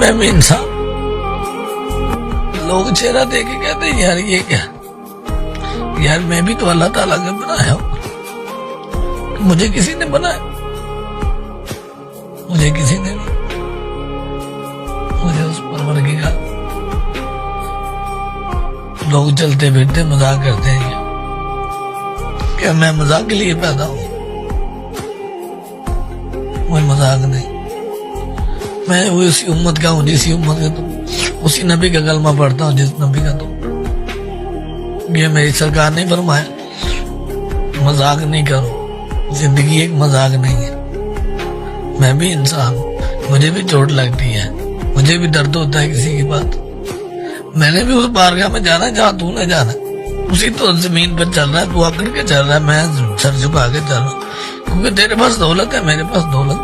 मैं भी इंसान। लोग चेहरा देख के कहते हैं यार ये क्या, यार मैं भी तो अल्लाह ताला का बनाया हूं। मुझे किसी ने बनाया? मुझे किसी ने नहीं। मुझे उस परवरदिगार का लोग चलते फिरते मजाक करते हैं क्या मैं मजाक के लिए पैदा हूं? कोई मजाक नहीं। मैं उसी उम्मत का हूं जिस उम्मत का तुम, उसी नबी का कलमा पढ़ता हूं जिस नबी का तुम। ये मेरी सरकार ने फरमाया, मजाक नहीं करो, जिंदगी एक मजाक नहीं है। मैं भी इंसान हूं, मुझे भी चोट लगती है, मुझे भी दर्द होता है किसी की बात। मैंने भी उस बारगाह में जाना जहां तू न जाना। उसी तो जमीन पर चल रहा है, तू आकर के चल रहा है, मैं सर झुका के चल रहा हूँ, क्योंकि तेरे पास दौलत है, मेरे पास दौलत